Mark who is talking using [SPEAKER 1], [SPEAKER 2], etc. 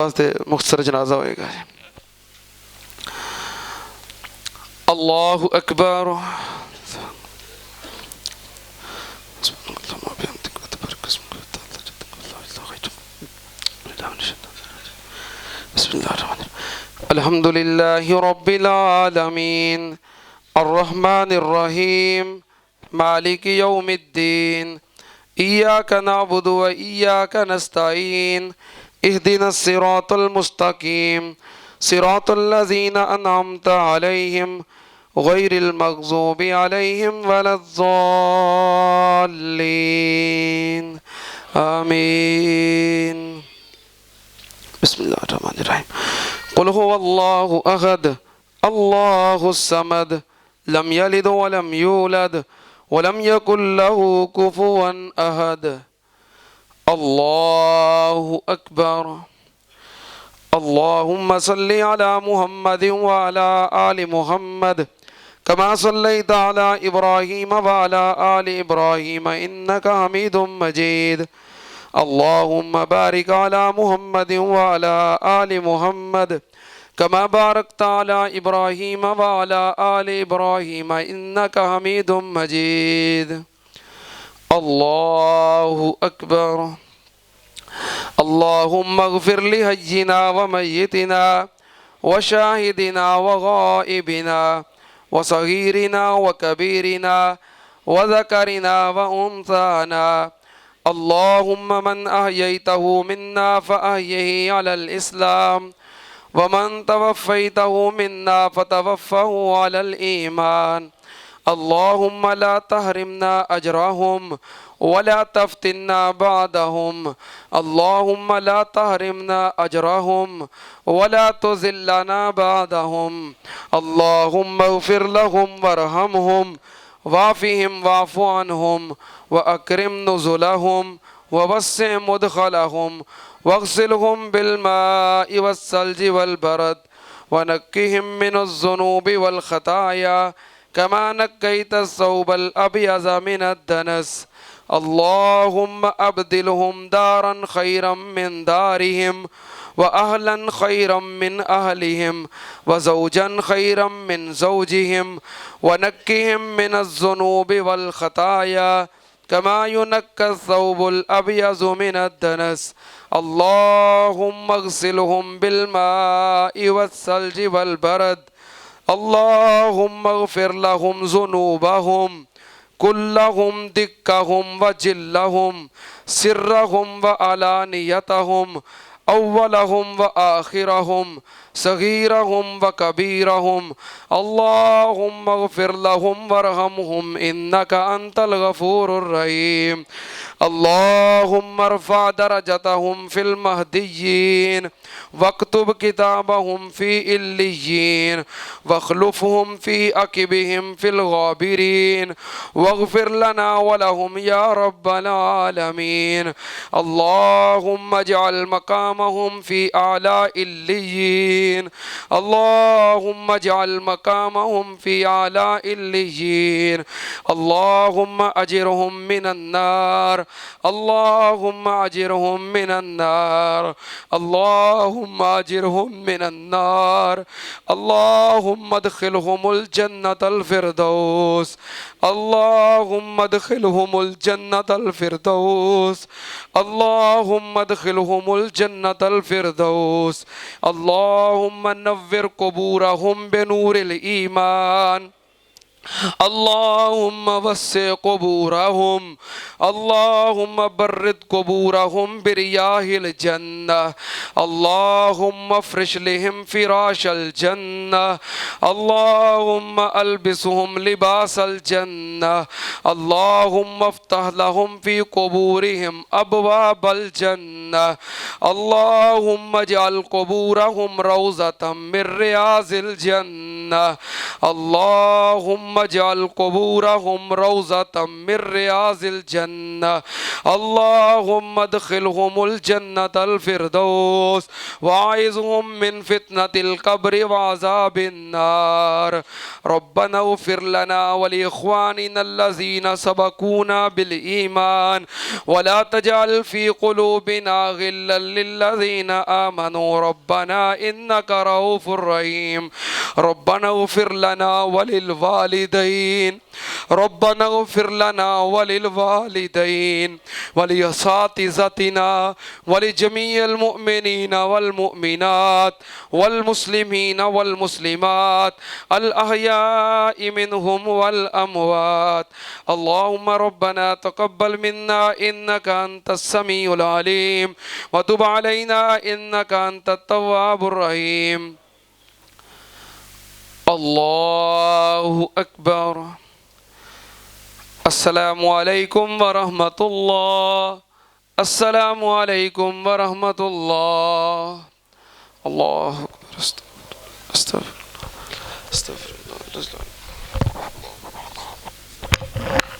[SPEAKER 1] मुख्तसर जनाजा होएगा। अल्लाहु अकबर। अल्हम्दुलिल्लाहि रब्बिल आलमीन अर्रहमानिर रहीम मालिकि यौमिद्दीन इय्याका नअबुदु व इय्याका नस्तईन इहदिनस सिरातल मुस्तकीम सिरातल लज़ीना अनअमता अलैहिम गैरिल मग़ज़ूबि अलैहिम वलद्दॉल्लीन आमीन। बिस्मिल्लाहिर्रहमानिर्रहीम। कुल हुवल्लाहु अहद अल्लाहुस समद लम यलिद व लम यूलद व लम यकुल लहू कुफुवन अहद। अल्लाहु अकबर। अल्लाहुम्मा सल्लि अला मुहम्मदिन व अला आलि मुहम्मद कमा सल्लैता अला इब्राहीम व अला आलि इब्राहीम इन्नका हमीदुम मजीद। अल्लाहुम्मा बारिक अला मुहम्मदिन व अला आलि मुहम्मद कमा बारकता अला इब्राहीम व अला आलि इब्राहीम इन्नका हमीदुम मजीद। अल्लाहु अकबर। अल्लाहुम्मा अग़फ़िर लि हय्यिना व मय्यितिना व शाहिदिना व गाइबिना व सगीरिना व कबीरिना व ज़करिना व उन्साना। अल्लाहुम्मा मन अहयैतहु मिन्ना फ़अहयिही अलल इस्लाम व मन तवफ़्फ़ैतहु मिन्ना फ़तवफ़्फ़हु अलल ईमान। अल्लाहुम्मा ला तहरिमना अजरहुम वला तफ्तिन्ना बादहुम। अल्लाहुम्मा ला तहरिमना अजरहुम वला तुज़िल्लना बादहुम। अल्लाहुम्मा अग़फ़िर लहुम वरहमहुम वाफ़िहिम वाफ़ु अन्हुम व अक्रिम नुज़ुलहुम व वस्सिअ मुदख़लहुम वग़सिलहुम बिलमाइ वस्सल्जि वलबरद व नक्किहिम मिनज़्ज़ुनूबि वलख़ताया कमा नक्कैतस्सौबल अब्यज़ मिनद्दनस। अल्लाहुम्मा अब्दिलहुम दारन खैरम मिन दारिहिम व अहलन खैरम मिन अहलिहिम व ज़ौजन खैरम मिन ज़ौजिहिम व नक्किहिम मिनज़्ज़ुनूबि वलख़ताया कमा युनक्कस्सौबुल अब्यज़ु मिनद्दनस। अल्लाहुम्मा अग़सिलहुम बिलमाइ वस्सल्जि वलबरद। अल्लाहुम्मा अग़फ़िर लहुम ज़ुनूबहुम कुल्लहुम दिक्कहुम व जिल्लहुम सिर्रहुम व अलानियतहुम अव्वलहुम व आखिरहुम सगीरहुम व कबीरहुम। अल्लाहुम्मा अग़फ़िर लहुम वरहमहुम इन्नका अंतल गफ़ूरुर रहीम। अल्लाहुम्मा अर्फ़अ दरजतहुम फिल महदिय्यीन वक्तुब किताबहुम फ़ी इल्लिय्यीन वख़्लुफ़हुम फ़ी अक़िबिहिम फिल गाबिरीन वग़फ़िर लना व लहुम या रब्बल आलमीन। अल्लाहुम्मा अजअल मक़ामहुम फ़ी आला इल्लिय्यीन। अल्लाहुम्मा अजअल मक़ामहुम फ़ी आला इल्लिय्यीन। अल्लाहुम्मा अजिरहुम मिनन नार। अल्लाहुम्मा अजिरहुम मिनन नार। अल्लाहुम्मा अजिरहुम मिनन नार। अल्लाहुम्मा अदखिलहुमुल जन्नतल फ़िरदौस। अल्लाहुम्मा अदखिलहुमुल जन्नतल फ़िरदौस। अल्लाहुम्मा अदखिलहुमुल जन्नतल फ़िरदौस। अल्लाहुम्मा नव्विर क़ुबूरहुम बिनूरिल ईमान। अल्लाहुम्मा वस्सिअ क़ुबूरहुम। अल्लाहुम्मा बर्रिद क़ुबूरहुम बिरियाहिल जन्नह। अल्लाहुम्मा फ़रिश लहुम फ़िराशल जन्नह। अल्लाहुम्मा अल्बिसहुम लिबासल जन्नह। अल्लाहुम्मा अफ़्तह लहुम फ़ी क़ुबूरिहिम अबवाबल जन्नह। अल्लाहुम्मा अजअल क़ुबूरहुम रौज़तम मिन रियाज़िल जन्नह। الجنة اللهم اجعل قبورهم روضة من رياض الجنة اللهم ادخلهم الجنة الفردوس وأعذهم من فتنة القبر وعذاب النار ربنا اغفر لنا ولإخواننا الذين سبقونا بالإيمان ولا تجعل في قلوبنا غلا للذين آمنوا ربنا إنك رؤوف رحيم ربنا اغفر لنا وللوالدين ربنا اغفر لنا وللوالدين ولأساتذتنا ولجميع المؤمنين والمؤمنات والمسلمين والمسلمات الأحياء منهم والأموات اللهم ربنا تقبل منا إنك أنت السميع العليم وتب علينا إنك أنت التواب الرحيم الله أكبر السلام عليكم ورحمة الله السلام عليكم ورحمة الله الله أكبر استغفر الله